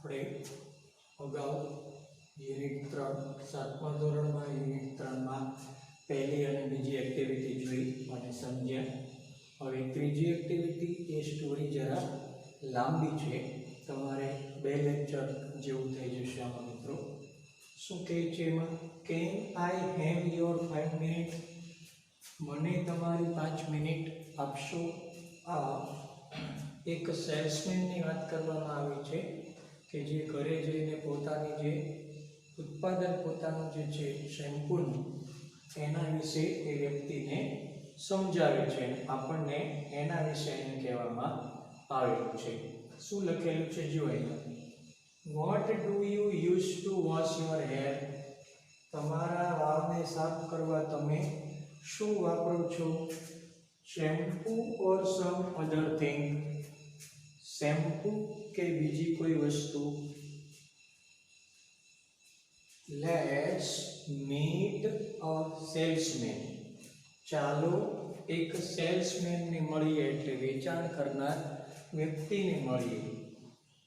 આપણે અગાઉ યુનિટ 3 સાતમા ધોરણમાં યુનિટ 3માં પહેલી અને બીજી એક્ટિવિટી જોઈ અને સમજ્યા। હવે ત્રીજી એક્ટિવિટી એ સ્ટોરી જરા લાંબી છે, તમારે 2 લેક્ચર જેવું થઈ જશે આમાં મિત્રો। શું કહે છે એમાં, can I have your 5 minute, મને તમારી 5 મિનિટ આપશો। આ એક સેલ્સમેનની વાત કરવામાં આવી છે કે જે ઘરે જઈને પોતાની જે ઉત્પાદન પોતાનું જે છે શેમ્પૂનું એના વિશે એ વ્યક્તિને સમજાવે છે અને આપણને એના વિશે એને કહેવામાં આવેલું છે। શું લખેલું છે જો અહીંયા, what do you use to wash your hair, તમારા વાળને સાફ કરવા તમે શું વાપરો છો। શેમ્પૂ ઓર સમ અધર થિંગ, શેમ્પૂ કે બીજી કોઈ વસ્તુ। લેટ્સ મીટ અ સેલ્સમેન, ચાલો એક સેલ્સમેનને મળીએ એટલે વેચાણ કરનાર વ્યક્તિને મળીએ।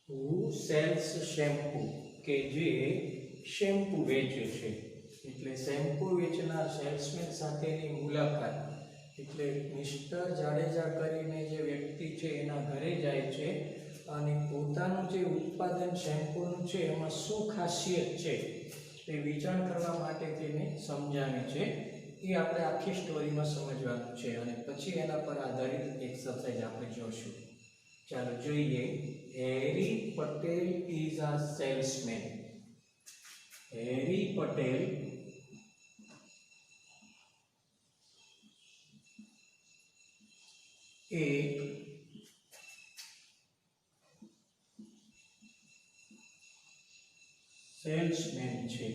હુ સેલ્સ શેમ્પૂ, કે જે શેમ્પૂ વેચે છે, એટલે શેમ્પૂ વેચનાર સેલ્સમેન સાથેની મુલાકાત। એટલે મિસ્ટર જાડેજા કરીને જે વ્યક્તિ છે એના ઘરે જાય છે અને પોતાનું જે ઉત્પાદન શેમ્પૂનું છે એમાં શું ખાસિયત છે એ વેચાણ કરવા માટે તેને સમજાવે છે। એ આપણે આખી સ્ટોરીમાં સમજવાનું છે અને પછી એના પર આધારિત એક્સરસાઇઝ આપણે જોશું। ચાલો જોઈએ, હેરી પટેલ ઇઝ અ સેલ્સમેન। હેરી પટેલ એક સેલ્સમેન છે।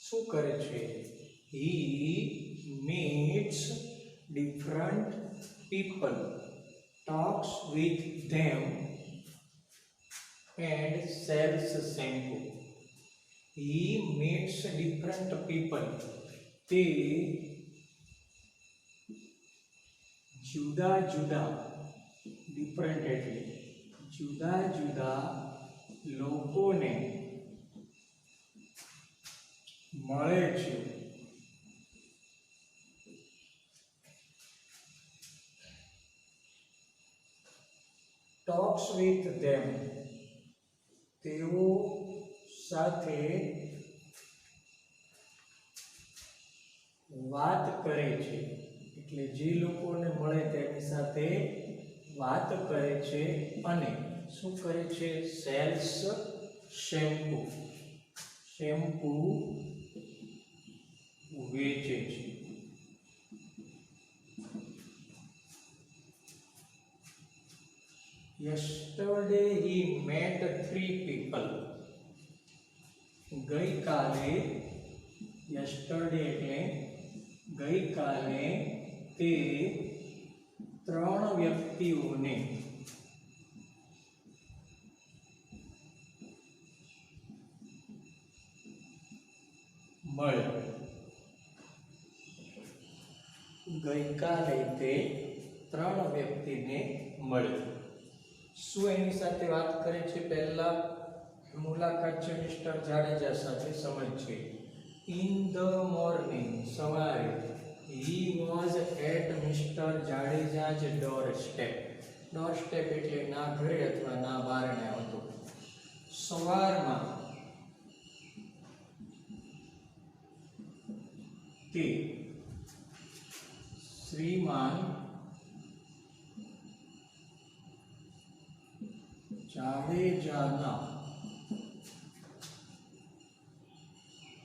શું કરે છે? He meets different people, talks with them and cells shampoo. He meets different people, તે જુદા જુદા, ડિફરન્ટ એટલે જુદા જુદા લોકોને મળે છે। ટોક્સ વિથ ધેમ, તેઓ સાથે વાત કરે છે, એટલે જે લોકોને મળે તેની સાથે વાત કરે છે અને શું કરે છે? સેલ્સ શેમ્પૂ, શેમ્પૂ વેચે છે। Yesterday he met 3 people, ગઈકાલે, yesterday એટલે ગઈકાલે તે 3 વ્યક્તિઓને મળ્યા। ગઈકાલે તે 3 વ્યક્તિને મળ્યા। શું એની સાથે વાત કરે છે? પહેલા મુલાકાત છે મિસ્ટર જાડેજા સાથે, સમજ છે। ઇન ધ મોર્નિંગ, સવારે, he was at mister જાડેજા's doorstep. Doorstep એટલે ના ઘરે અથવા ના બારણે હતો। સવારમાં તે શ્રીમાન જાડેજાના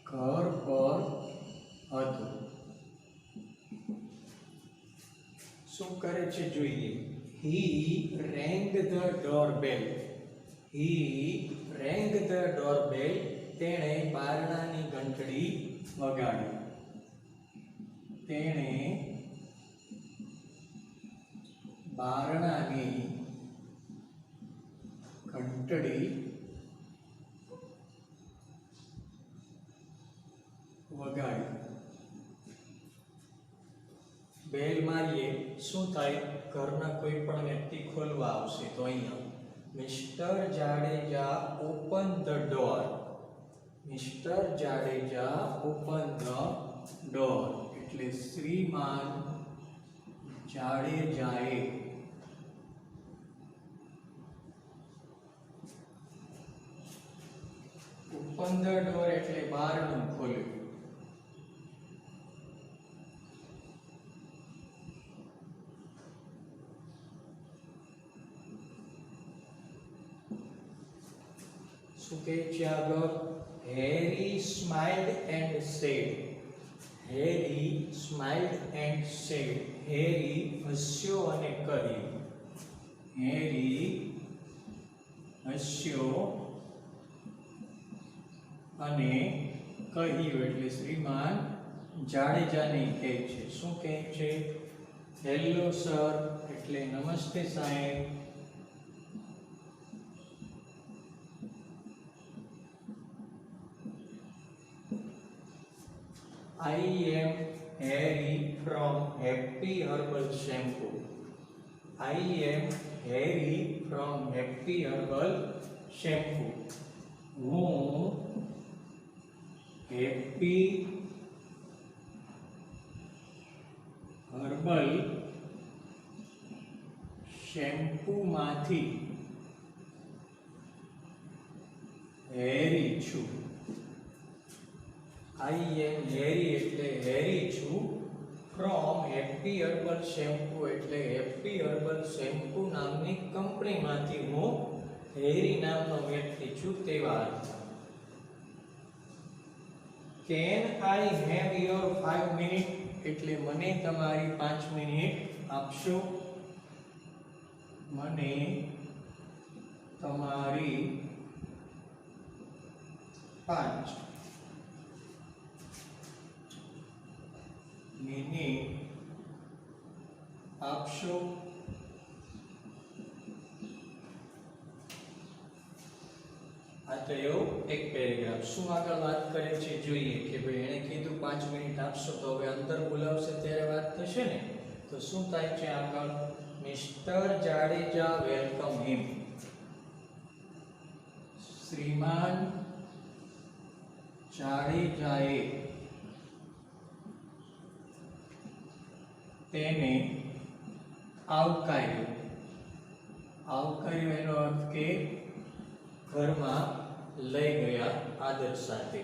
ઘર પર હતો। શું કરે છે જોઈએ, he rang the doorbell, he rang the doorbell, તેણે બારણાની ઘંટડી વગાડી। તેણે બારણાની ઘંટડી વગાડી। 2 બેલ મારીએ શું થાય? ઘરના કોઈ પણ વ્યક્તિ ખોલવા આવશે તો અહીંયા mister Jadeja open the door. Mister Jadeja open the door એટલે શ્રીમાન જાડેજાએ ઓપન ધ ડોર એટલે બારણું ખોલ્યું. શું કહે છે આગળ? Harry smiled and said. Harry smiled and said. Harry હસ્યો અને કહ્યું. હેરી હસ્યો અને કહ્યું એટલે શ્રીમાન જાડેજાને કહે છે. શું કહે છે? હેલો સર એટલે નમસ્તે સાહેબ. I am Harry from Happy Herbal Shampoo. I am Harry from Happy Herbal Shampoo. હું હેપી હર્બલ શેમ્પૂમાંથી હેરી છું. I am Harry એટલે હેરી છું. ફ્રોમ હેપી હર્બલ શેમ્પૂ એટલે હેપી હર્બલ શેમ્પૂ નામની કંપનીમાંથી હું હેરી નામનો વ્યક્તિ છું તેવા અર્થ. Can I have your 5 minute એટલે મને તમારી 5 મિનિટ આપશો. મને તમારી 5 મિનિટ આપશો. આ થયો એક પેરેગ્રાફ. શું આગળ વાત કરે છે જોઈએ કે ભાઈ એણે કીધું 5 મિનિટ આપશો તો હવે અંદર બોલાવશે ત્યારે વાત થશે ને. તો શું થાય છે આગળ? મિસ્ટર જાડેજા વેલકમ હિમ. શ્રીમાન જાડેજાએ તેને આવકાર્યો. આવકાર્યો એનો અર્થ કે ઘરમાં લઈ ગયા આદર સાથે.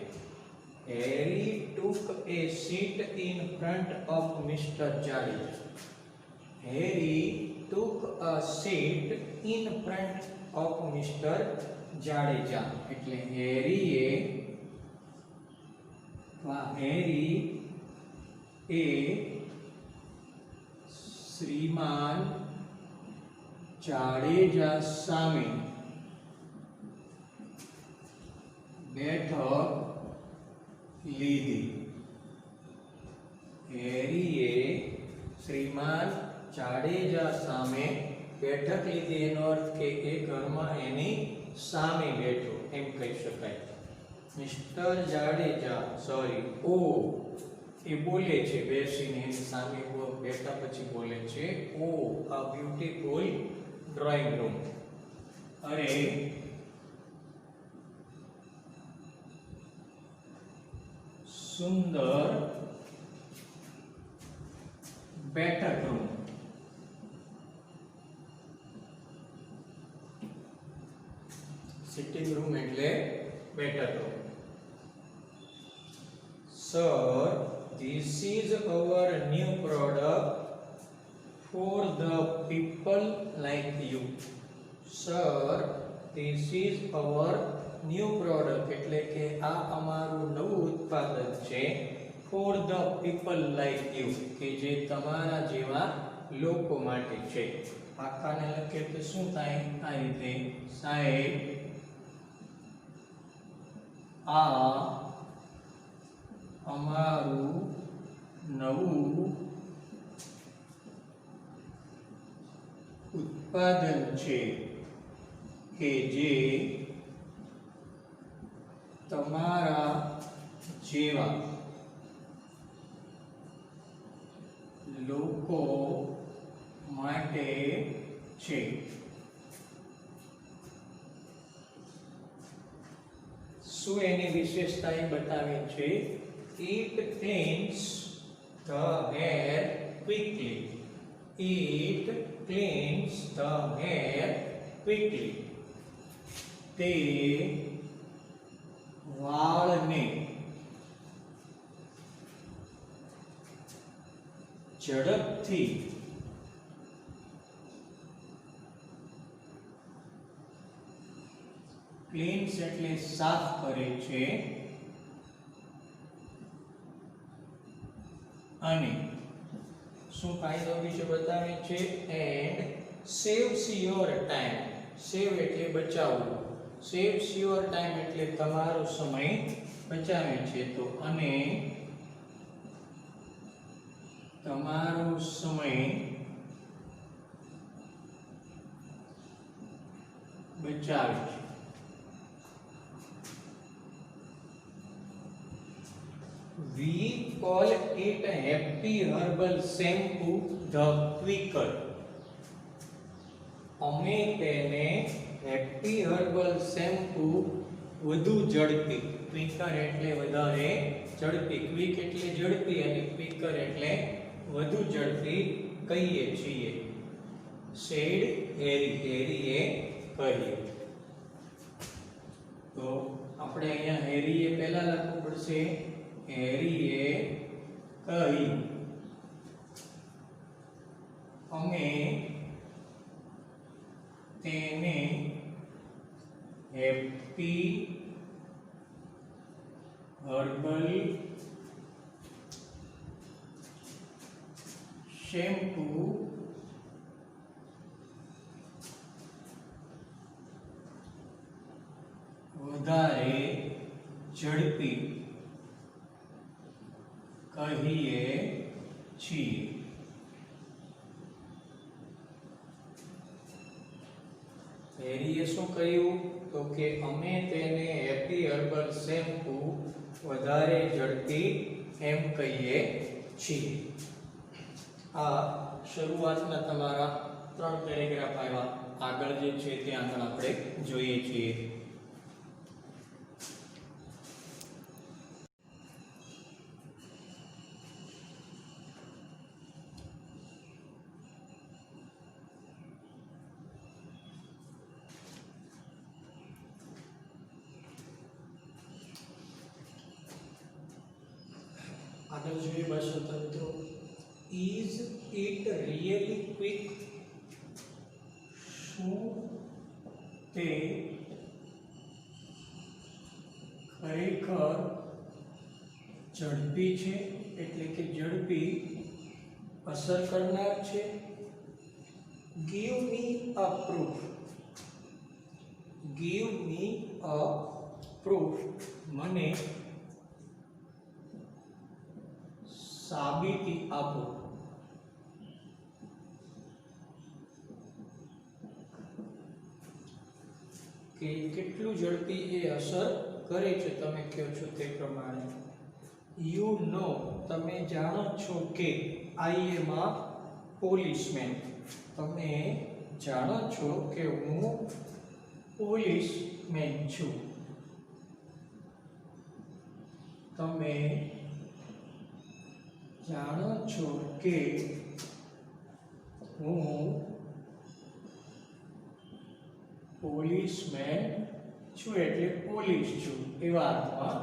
હેરી took a seat in front of Mr. Jadeja. Harry took a seat in front of Mr. Jadeja એટલે હેરી એ શ્રીમાન જાડેજા સામે બેઠક લીધી. હેરીએ શ્રીમાન જાડેજા સામે બેઠક લીધી એનો અર્થ કે એ ઘરમાં એની સામે બેઠો એમ કહી શકાય. મિસ્ટર જાડેજા ઓ એ બોલે છે બેસીને એની સામે બેઠા પછી બોલે છે ઓ a beautiful drawing room. અરે સુંદર બેઠક રૂમ. સિટિંગ રૂમ એટલે બેઠક room. Sir, this is our new product for the people like you. Sir, this is our new product એટલે કે આ અમારું નવું ઉત્પાદન છે for the people like you કે જે તમારા જેવા લોકો માટે છે. આખાને લખે તો શું થાય? આ રીતે સાહેબ આ અમારું નવું ઉત્પાદન છે કે જે તમારા જેવા લોકો માટે છે. શું એની વિશેષતા એ બતાવે છે? It cleans the hair quickly. It cleans the hair quickly. તે વાળને ઝડપથી ક્લીન્સ એટલે સાફ કરે છે અને શું ફાયદો વિશે બતાવે છે? And saves your time. Save એટલે બચાવવું, સેવ્સ યોર ટાઈમ એટલે તમારો સમય બચાવે છે. તો અને તમારો સમય બચાવે છે. We call it a happy herbal shampoo the quicker. અમે તેને હેપી હર્બલ શેમ્પુ વધુ ઝડપી, ક્વિકર એટલે વધારે ઝડપી, ક્વિક એટલે ઝડપી અને ક્વિકર એટલે વધુ ઝડપી કહીએ છીએ. સેડ હેરી, હેરીએ કહ્યું. તો આપણે અહીંયા હેરીએ પહેલા લખવું પડશે. હેરીએ કહ્યું અમે તેને હેપી હર્બલ શેમ્પુ વધારે ઝડપી કહીએ છીએ. હેરીએ શું કહ્યું? તો કે અમે તેને હેપી હર્બલ શેમ્પુ વધારે ઝડપી એમ કહીએ છીએ. આ શરૂઆતના તમારા 3 પેરેગ્રાફ આવ્યા. આગળ જે છે તે આગળ આપણે જોઈએ છીએ. આગળ જોઈએ ભાષાતંત્રો. Is it really quick? શું તે ખરેખર ઝડપી છે? એટલે કે ઝડપી અસર કરનાર છે. ગીવ મી અ પ્રૂફ. ગીવ મી અ પ્રૂફ. મને સાબિતી આપો. કે કેટલું ઝડપી એ અસર કરે છે તમે કહો છો તે પ્રમાણે. યુ નો, તમે જાણો છો કે. આઈ એમ અ પોલીસમેન. તમે જાણો છો કે હું પોલીસમેન છું. તમે જાણો છો કે હું પોલીસમેન છું એટલે પોલીસ છું એવા અર્થમાં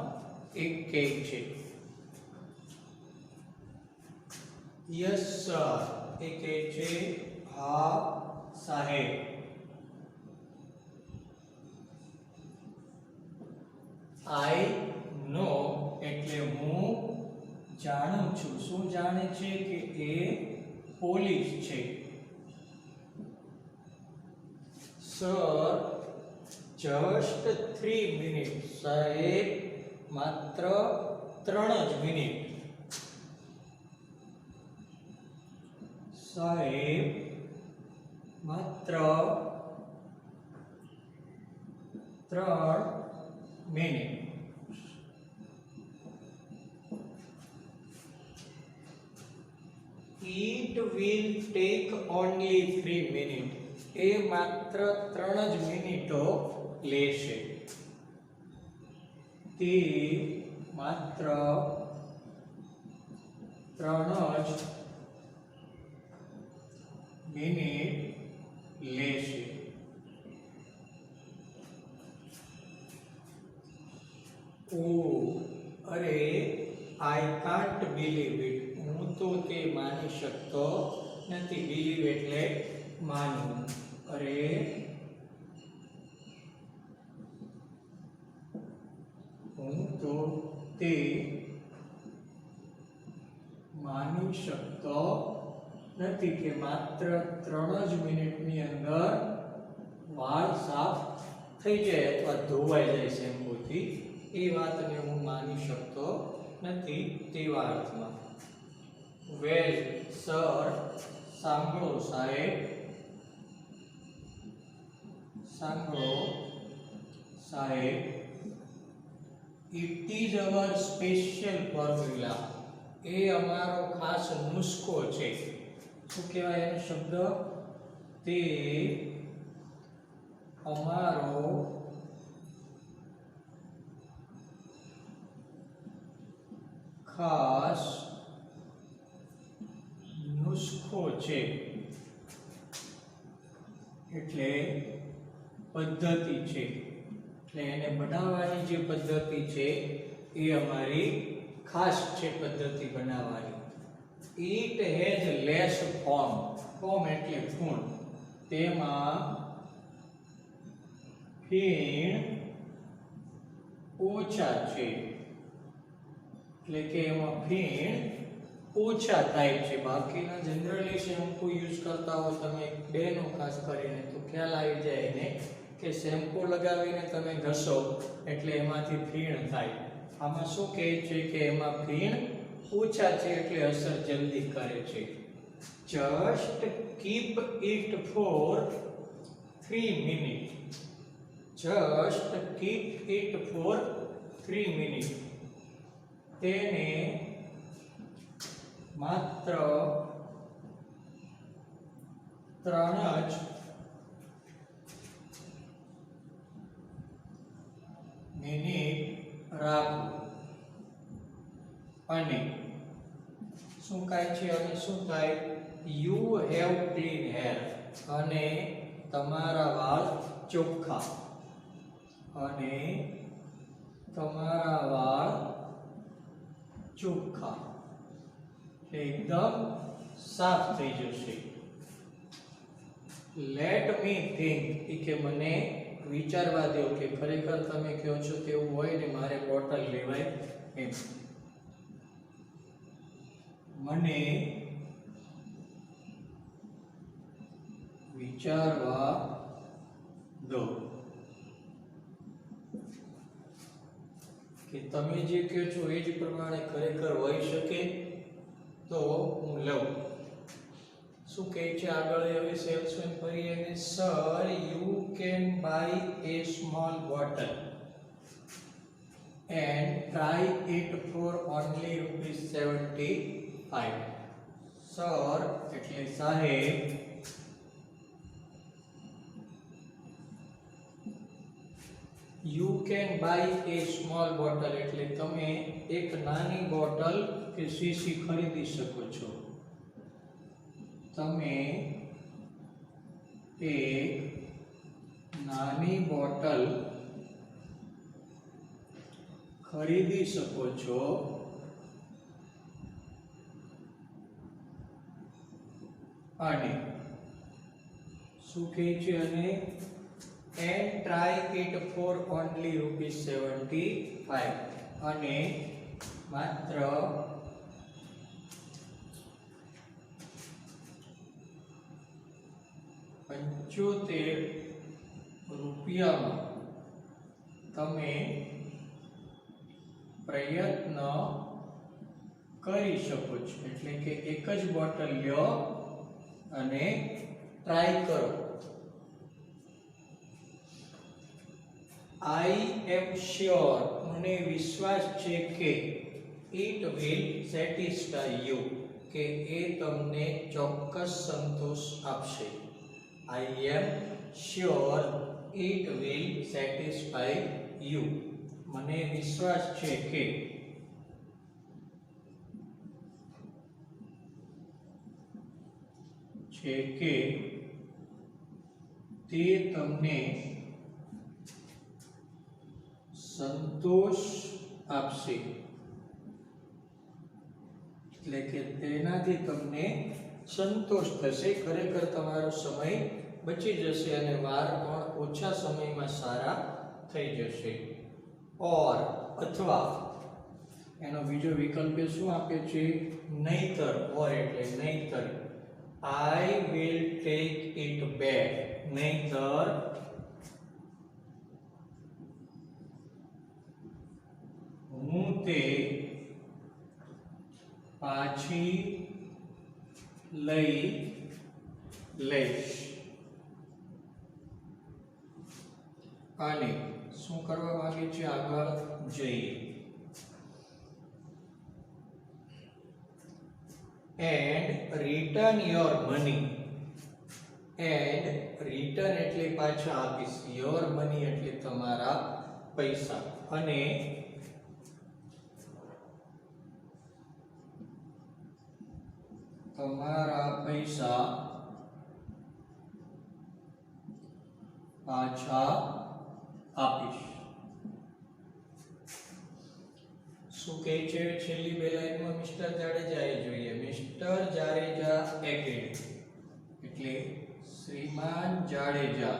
એક કહે છે. યસ સર, એ કહે છે હા સાહેબ. આઈ નો એટલે હું જાણું છું. શું જાણે છે? કે એ પોલીસ છે. Sir just 3 minute. સાહેબ માત્ર 3 જ મિનિટ. સાહેબ માત્ર 3 minute. It will take only 3 minutes. એ માત્ર 3 જ મિનિટો લેશે. તે માત્ર 3 જ મિનિટ લેશે. Oh, અરે I can't believe it. હું તો તે માની શકતો નથી. believe એટલે માનવું. અરે હું તો તે માની શકતો નથી કે માત્ર 3 જ મિનિટની અંદર વાળ સાફ થઈ જાય અથવા ધોવાઈ જાય શેમ્પૂથી. એ વાતને હું માની શકતો નથી તેવા અર્થમાં. વેલ સર, સાંભળો સાહેબ, સાંભળો સાહેબ, it is our special formula. એ અમારો ખાસ નુસ્ખો છે. શું કહેવાય એનો શબ્દ? તે અમારો ખાસ નુસ્ખો છે. એટલે પદ્ધતિ છે. એટલે એને બનાવવાની જે પદ્ધતિ છે એ અમારી ખાસ છે પદ્ધતિ બનાવવાની. It has less foam. foam એટલે ફૂણ. તેમાં ફીણ ઓછા છે. એટલે કે એમાં ફીણ ઓછા થાય છે. બાકીના જનરલી શેમ્પુ યુઝ કરતા હો તમે બેનો ખાસ કરીને તો ખ્યાલ આવી જાય એને કે શેમ્પુ લગાવીને તમે ઘસો એટલે એમાંથી ફીણ થાય. આમાં શું કહે છે કે એમાં ફીણ ઓછા છે એટલે અસર જલ્દી કરે છે. Just keep it for 3 minute. Just keep it for 3 minute. તેને માત્ર 3 જ મિનિટ રાખો. અને શું કાય છે? અને શું થાય? You have clean hair. અને તમારા વાળ ચોખ્ખા. અને તમારા વાળ ચોખ્ખા એકદમ સાફ થઈ જશે. Let me think. કે મને વિચારવા દો કે ખરેખર તમે કહો છો તેવું હોય ને મારે બોટલ લેવાય એમ. મને વિચારવા દો કે તમે જે કહો છો એ જ પ્રમાણે ખરેખર હોઈ શકે તો હું લઉં. શું કહે છે આગળ? હવે સેલ્સમેન ફરી એને sir you can by A small bottle and try it four only ₹75. Sir એટલે સાહેબ, you can by A small bottle એટલે તમે એક નાની બોટલ કે શીશી ખરીદી શકો છો. તમે એક નાની બોટલ ખરીદી શકો છો અને શું કહે છે? અને and try it for only ₹75. અને માત્ર ₹75 તમે પ્રયત્ન કરી શકો છો. એટલે કે એક જ બોટલ લ્યો અને ટ્રાય કરો. I am sure. મને વિશ્વાસ છે કે it will satisfy you. કે એ તમને ચોક્કસ સંતોષ આપશે. I am sure it will satisfy you. મને વિશ્વાસ છે કે તે તમને સંતોષ આપશે. એટલે કે તેનાથી તમને સંતોષ થશે, ખરેખર તમારો સમય બચી જશે અને વાર પણ ઓછા સમયમાં સારા થઈ જશે. ઓર અથવા એનો બીજો વિકલ્પ શું આપ્યો છે? નહીતર. ઓર એટલે નહીતર. I will take it back. નહીતર હું તે પાછી લઈ લઈશ. અને શું કરવા માંગે છે? આગળ જઈએ. And return your money. And return એટલે પાછા આપીશ. યોર મની એટલે તમારા પૈસા. અને તમારા પૈસા પાછા આપીશ. શું કહે છે છેલ્લી બે લાઈનમાં? મિસ્ટર જાડેજાએ જોઈએ. Mister Jadeja agreed. એટલે શ્રીમાન જાડેજા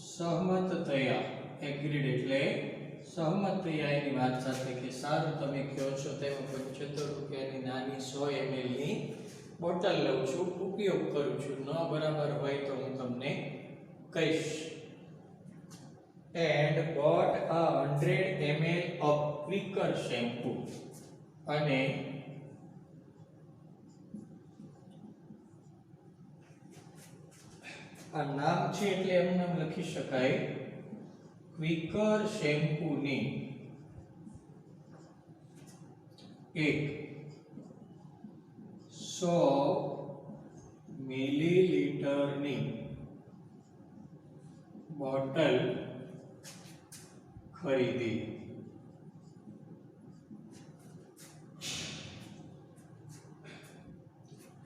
સહમત થયા. એગ્રીડ એટલે સહમત થયા એની વાત સાથે કે સારું તમે કહો છો તેમ 75 રૂપિયાની નાની 100 ml ની બોટલ લઉં છું, ઉપયોગ કરું છું. ન બરાબર હોય તો હું તમને કહીશ. And boat a 100 ml of Quaker shampoo. અને આ નામ છે એટલે એમ નામ લખી શકાય. ક્વિકર શેમ્પૂ ની 100 મિલીલીટરની બોટલ ખરીદી.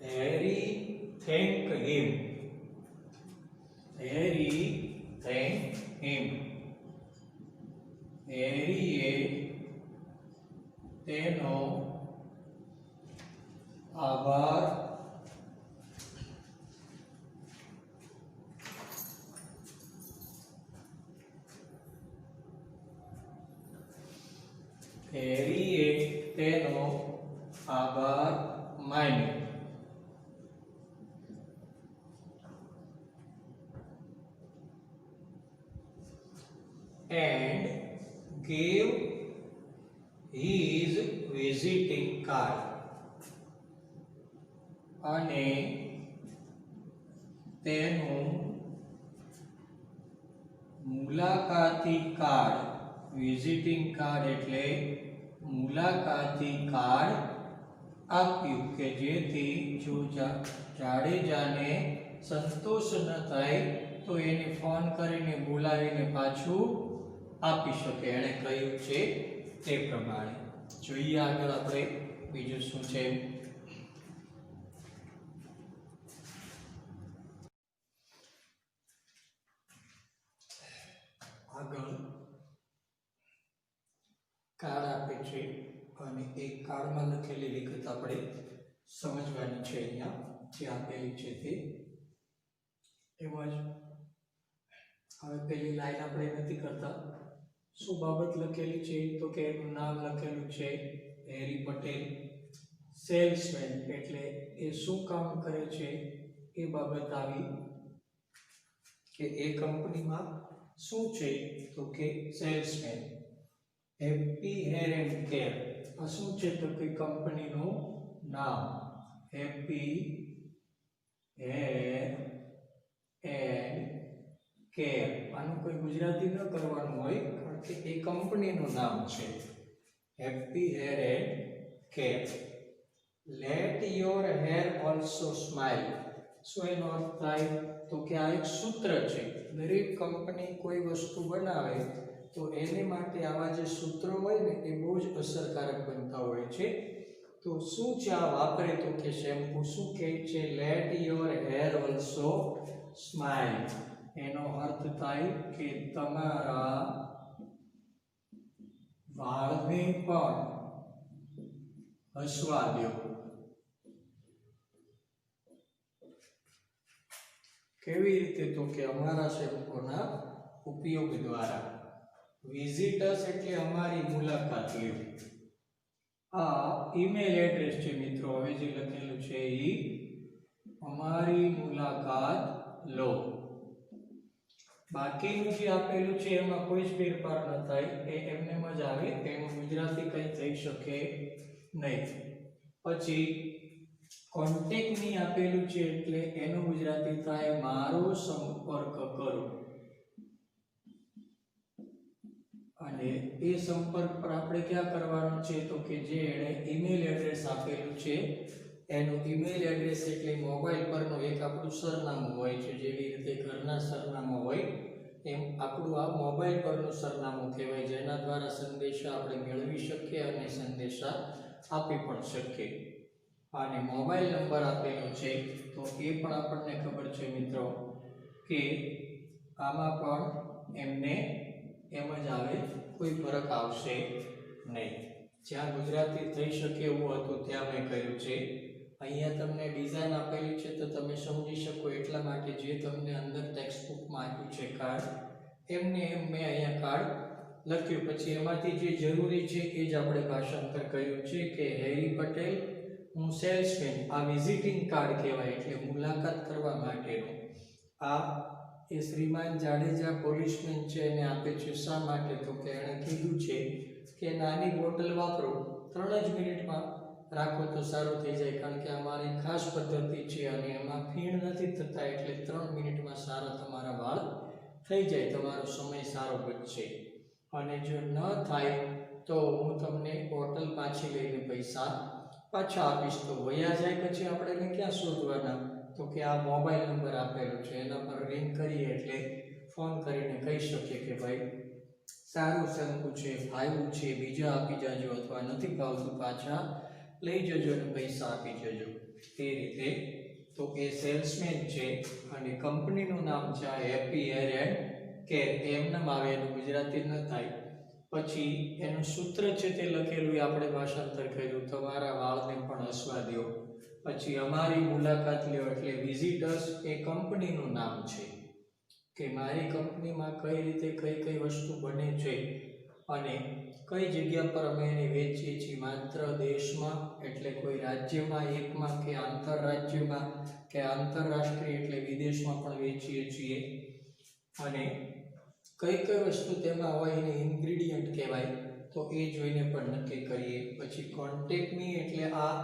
હેરી થેન્ક હિમ. હેરી થેન્ક હિમ. હેરીએ તેનો આભાર હેરીએ તેનો આભાર માન્યો. And gave his visiting card. અને તેનું મુલાકાતી કાર્ડ. વિઝિટિંગ કાર્ડ એટલે મુલાકાતી કાર્ડ આપ્યું કે જેથી જો જાડેજાને સંતોષ ન થાય તો એને ફોન કરીને બોલાવીને પાછું આપી શકે. એણે કહ્યું છે તે પ્રમાણે. જોઈએ આગળ આપણે બીજું શું છે. આગળ કાર્ડ આપે છે અને એ કાર્ડમાં લખેલી વિગત આપણે સમજવાની છે. અહીંયા જે આપેલી છે તે એમાં જ હવે પહેલી લાઈન આપણે નથી કરતા. શું બાબત લખેલી છે તો કે એનું નામ લખેલું છે હેરી પટેલ. સેલ્સમેન એટલે એ શું કામ કરે છે એ બાબત આવી કે એ કંપનીમાં શું છે તો કે salesman. Happy hair and care. આ શું છે તો કે કંપનીનું નામ. Happy hair and care. આનું કોઈ ગુજરાતી ન કરવાનું હોય કારણ કે એ કંપનીનું નામ છે. Happy hair and care. Late your hair also smile. શું એનો અર્થ થાય? તો કે આ એક સૂત્ર છે. દરેક કંપની કોઈ વસ્તુ બનાવે તો એને માટે આવા જે સૂત્રો હોય ને એ બહુ જ અસરકારક બનતા હોય છે. તો શું છે આ વાપરે? તો કે શેમ્પૂ. શું કહે છે? Late your hair also smile. એનો અર્થ થાય કે તમારા વાળને પણ હસવા દો. કેવી રીતે? તો કે અમારા શેમ્પૂના ઉપયોગ દ્વારા. વિઝિટર્સ એટલે અમારી મુલાકાત લેવી. આ ઈમેલ એડ્રેસ છે મિત્રો. હવે જે લખેલું છે એ અમારી મુલાકાત લો. બાકીનું જે આપેલું છે એમાં કોઈ જ ફેરફાર ન થાય, એ એમને જ આવે. એનું ગુજરાતી કંઈ થઈ શકે નહીં. પછી કોન્ટેક્ટ ની આપેલું છે એટલે એનું ગુજરાતી થાય મારો સંપર્ક કરો. અને એ સંપર્ક પર આપણે ક્યાં કરવાનો છે? તો કે જે એણે ઈમેલ એડ્રેસ આપેલું છે એનું ઈમેલ એડ્રેસ એટલે મોબાઈલ પરનું એક આપણું સરનામું હોય છે. જેવી રીતે ઘરના સરનામા હોય એમ આપણું આ મોબાઈલ પરનું સરનામું કહેવાય, જેના દ્વારા સંદેશા આપણે મેળવી શકીએ અને સંદેશા આપી પણ શકીએ. અને મોબાઈલ નંબર આપેલો છે તો એ પણ આપણને ખબર છે મિત્રો કે આમાં પણ એમને એમ જ આવે, કોઈ ફરક આવશે નહીં. જ્યાં ગુજરાતી થઈ શકે એવું હતું ત્યાં મેં કર્યું છે. અહીંયા તમને ડિઝાઇન આપેલી છે તો તમે સમજી શકો એટલા માટે જે તમને અંદર ટેક્સ્ટ બુકમાં આપ્યું છે કાર્ડ, એમને એમ મેં અહીંયા કાર્ડ લખ્યું. પછી એમાંથી જે જરૂરી છે એ જ આપણે ભાષાંતર કર્યું છે કે હેરી પટેલ, હું સેલ્સમેન. આ વિઝિટિંગ કાર્ડ કહેવાય એટલે મુલાકાત કરવા માટેનું. આ એ શ્રીમાન જાડેજા પોલીસમેન છે એને આપે છે. શા માટે? તો કે એણે કીધું છે કે નાની બોટલ વાપરો, 3 જ મિનિટમાં રાખો તો સારું થઈ જાય. કારણ કે અમારી ખાસ પદ્ધતિ છે અને એમાં ફીણ નથી થતા એટલે 3 મિનિટમાં સારા તમારા વાળ થઈ જાય, તમારો સમય સારો બચશે. અને જો ન થાય તો હું તમને બોટલ પાછી લઈને પૈસા પાછા આપીશ. તો વયા જાય પછી આપણે એને ક્યાં શોધવાના? તો કે આ મોબાઈલ નંબર આપેલો છે એના પર રિંગ કરીએ એટલે ફોન કરીને કહી શકીએ કે ભાઈ સારું શેમ્પૂ છે, ફાવ્યું છે, બીજા આપી જાજો, અથવા નથી ફાવતું પાછા લઈ જજો અને પૈસા આપી જજો. તે રીતે તો એ સેલ્સમેન છે અને કંપનીનું નામ છે હેપી હેર એન્ડ કેર. એમનામ આવે, એનું ગુજરાતી ન થાય. પછી એનું સૂત્ર છે તે લખેલું આપણે ભાષાંતર કર્યું, તમારા વાળને પણ હસવા દો. પછી અમારી મુલાકાત લ્યો એટલે વિઝિટર્સ એ કંપનીનું નામ છે કે મારી કંપનીમાં કઈ રીતે કઈ કઈ વસ્તુ બને છે અને કઈ જગ્યા પર અમે એને વેચીએ છીએ. માત્ર દેશમાં એટલે કોઈ રાજ્યમાં એકમાં કે આંતરરાજ્યમાં કે આંતરરાષ્ટ્રીય એટલે વિદેશમાં પણ વેચીએ છીએ. અને કઈ કઈ વસ્તુ તેમાં હોય એને ઇન્ગ્રેડિયન્ટ કહેવાય તો એ જોઈને પણ નક્કી કરીએ. પછી કોન્ટેક્ટ મી એટલે આ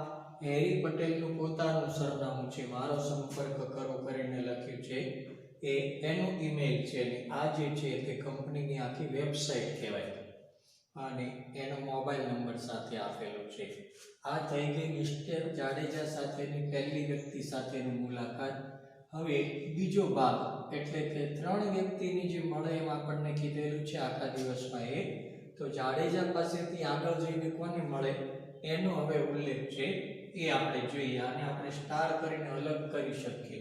હેરી પટેલનું પોતાનું સરનામું છે, મારો સંપર્ક કરો કરીને લખ્યું છે એ એનું ઈમેલ છે. અને આ જે છે તે કંપનીની આખી વેબસાઇટ કહેવાય અને એનો મોબાઈલ નંબર સાથે આપેલો છે. આ થઈ ગઈ મિસ્ટર જાડેજા સાથેની પહેલી વ્યક્તિ સાથેની મુલાકાત. હવે બીજો ભાગ એટલે કે 3 વ્યક્તિની જે મળે એમ આપણને કીધેલું છે આખા દિવસમાં એ. તો જાડેજા પાસેથી આગળ જઈને કોને મળે એનો હવે ઉલ્લેખ છે એ આપણે જોઈએ. આને આપણે સ્ટાર કરીને અલગ કરી શકીએ.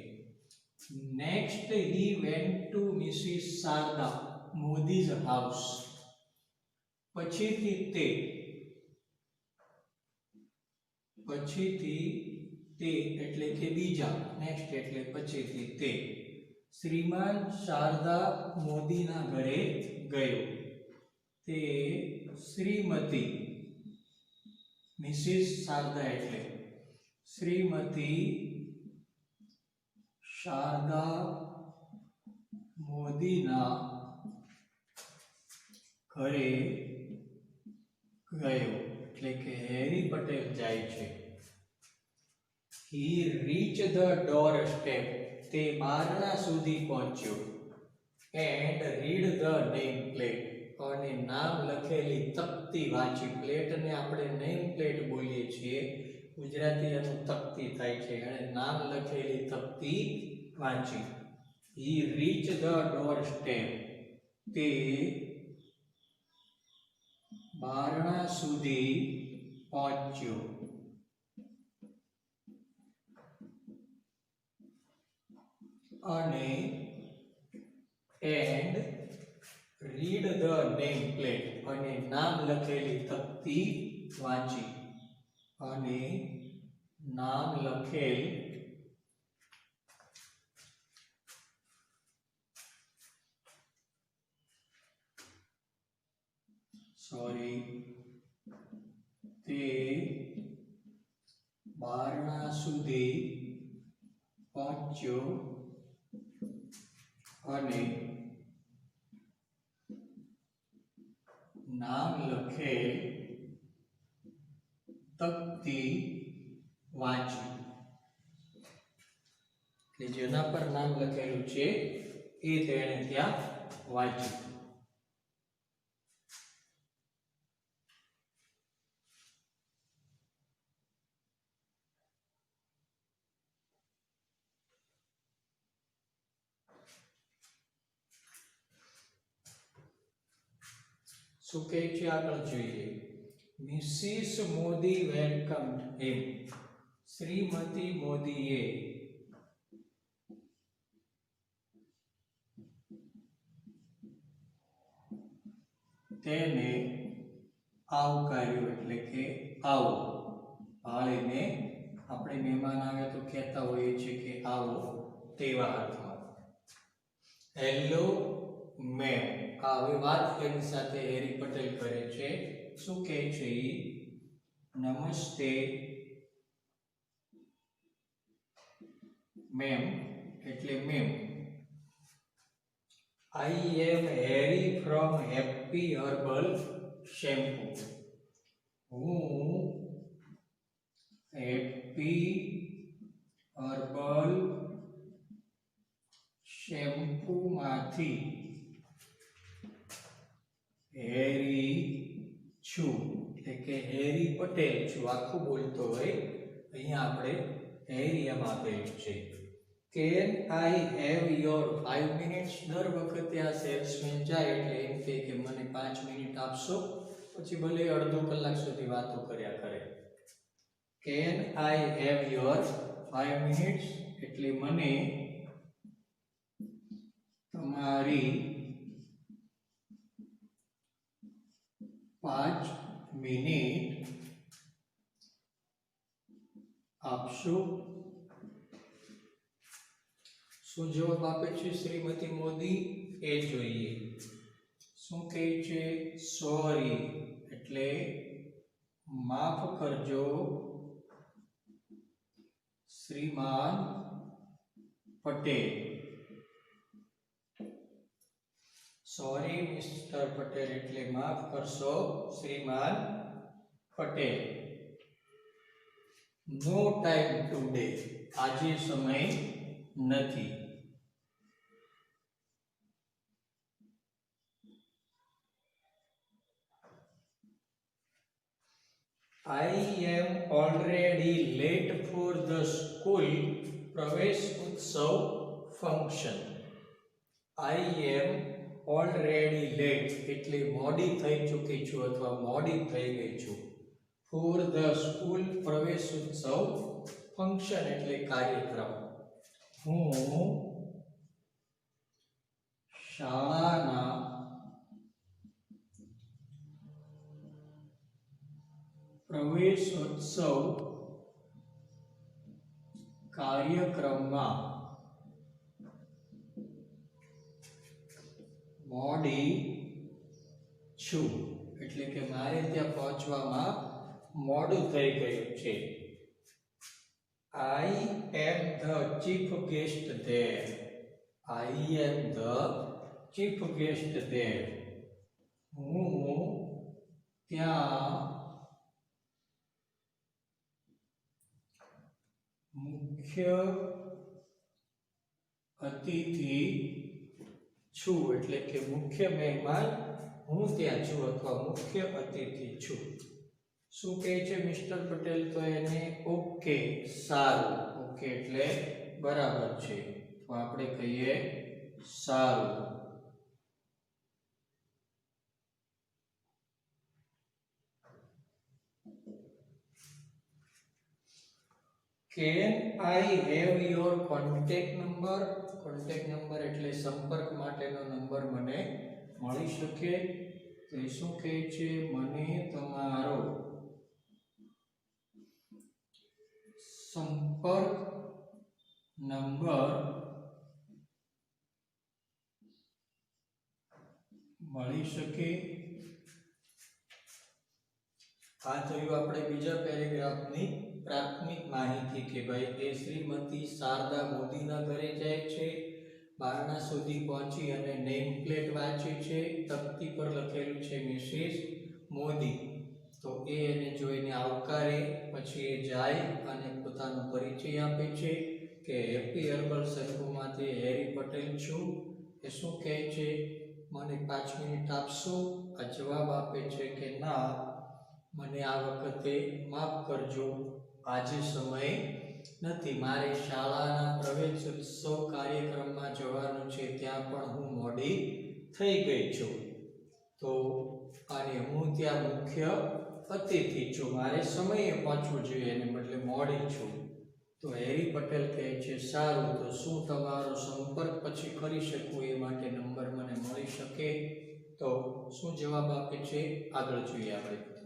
Next he went to Mrs Sharda Modi's house. પછીથી તે એટલે કે બીજા, નેક્સ્ટ એટલે પછીથી તે શ્રીમાન શારદા મોદીના ઘરે ગયો. તે શ્રીમતી, મિસિસ શારદા એટલે શ્રીમતી શારદા મોદીના ઘરે ગયો એટલે કે હેરી પટેલ જાય છે. He reached the doorstep. તે બારણા સુધી પહોંચ્યો. And read the name plate. અને નામ લખેલી તકતી વાંચી. પ્લેટને આપણે નેમ પ્લેટ બોલીએ છીએ, ગુજરાતી એનું તકતી થાય છે. અને નામ લખેલી તકતી વાંચી. He reached the doorstep. તે બારણા સુધી પહોંચ્યો. અને and read the name plate. અને નામ લખેલી તકતી વાંચી. અને નામ લખેલ તે બારણા સુધી પહોંચ્યો અને નામ લખેલ તકતી વાંચી. એટલે જેના પર નામ લખેલું છે એ તેણે ત્યાં વાંચ્યું. શું કહે છે આગળ જોઈએ. મિસિસ મોદી વેલકમ્ડ હિમ. શ્રીમતી મોદીએ તેને આવકાર્યો. એટલે કે આવો. ભાળીને આપણે મહેમાન આવે તો કહેતા હોઈએ છીએ કે આવો, તેવા અર્થમાં. Hello ma'am. હવે વાત એની સાથે હેરી પટેલ કરે છે. શું કહે છે? નમસ્તે મેમ. એટલે ma'am. I am Harry from Happy Herbal Shampoo. હું Happy Herbal Shampoo માંથી હેરી છું. એટલે કે હેરી પટેલ છું. આખું બોલતો હોય. અહીંયા આપણે હેરી એમ આપેલું છે. Can I have your 5 minutes? દર વખતે આ સેલ્સમેન જાય એટલે એમ કહે કે મને 5 મિનિટ આપશો. પછી ભલે અડધો કલાક સુધી વાતો કર્યા કરે. Can I have your 5 minutes? એટલે મને તમારી 5 મિનિટ આપશો. શું જવાબ આપે છે શ્રીમતી મોદી એ જોઈએ. શું કહે છે? સોરી. એટલે માફ કરજો શ્રીમાન પટેલ. સોરી મિસ્ટર પટેલ એટલે માફ કરશો શ્રીમાન પટેલ. નો ટાઈમ ટુડે. આજે સમય નથી. I am already late for the school Pravesh Utsav function. I am already late એટલે મોડી થઈ ચૂકી છું અથવા મોડી થઈ ગઈ છું. For the school પ્રવેશ ઉત્સવ function એટલે કાર્યક્રમ. હું શાળાના પ્રવેશોત્સવ કાર્યક્રમમાં મોડી છું. એટલે કે મારે ત્યાં પહોંચવામાં મોડું થઈ ગયું છે. I am the chief guest there. I am the chief guest there. હું ત્યાં મુખ્ય અતિથિ છું. એટલે કે મુખ્ય મહેમાન હું ત્યાં છું અથવા મુખ્ય અતિથિ છું. શું કહે છે મિસ્ટર પટેલ? તો એને ઓકે, સારું. ઓકે એટલે બરાબર છે, તો આપણે કહીએ સારું. Can I have your contact number? Contact number એટલે સંપર્ક માટેનો નંબર મને મળી શકે. તો શું કહે છે? મને તમારો સંપર્ક નંબર મળી શકે. આ થયું આપણે બીજા પેરેગ્રાફની પ્રાથમિક માહિતી કે ભાઈ એ શ્રીમતી શારદા મોદીના ઘરે જાય છે, બારણા સુધી પહોંચી અને નેમ પ્લેટ વાંચે છે. તકતી પર લખેલું છે મિસિસ મોદી. તો એ એને જોઈને આવકારે, પછી એ જાય અને પોતાનો પરિચય આપે છે કે હેપી હર્બલ સંઘમાંથી હેરી પટેલ છું. એ શું કહે છે? મને 5 મિનિટ આપશો? આ જવાબ આપે છે કે ના, મને આ વખતે માફ કરજો, આજે સમય નથી, મારે શાળાના પ્રવેશોત્સવ કાર્યક્રમમાં જવાનું છે, ત્યાં પણ હું મોડી થઈ ગઈ છું. તો અને હું ત્યાં મુખ્ય અતિથિ છું, મારે સમયે પહોંચવું જોઈએ એને બદલે મોડી છું. તો હેરી પટેલ કહે છે સારું, તો શું તમારો સંપર્ક પછી કરી શકું એ માટે નંબર મને મળી શકે? તો શું જવાબ આપે છે આગળ જોઈએ આપણે.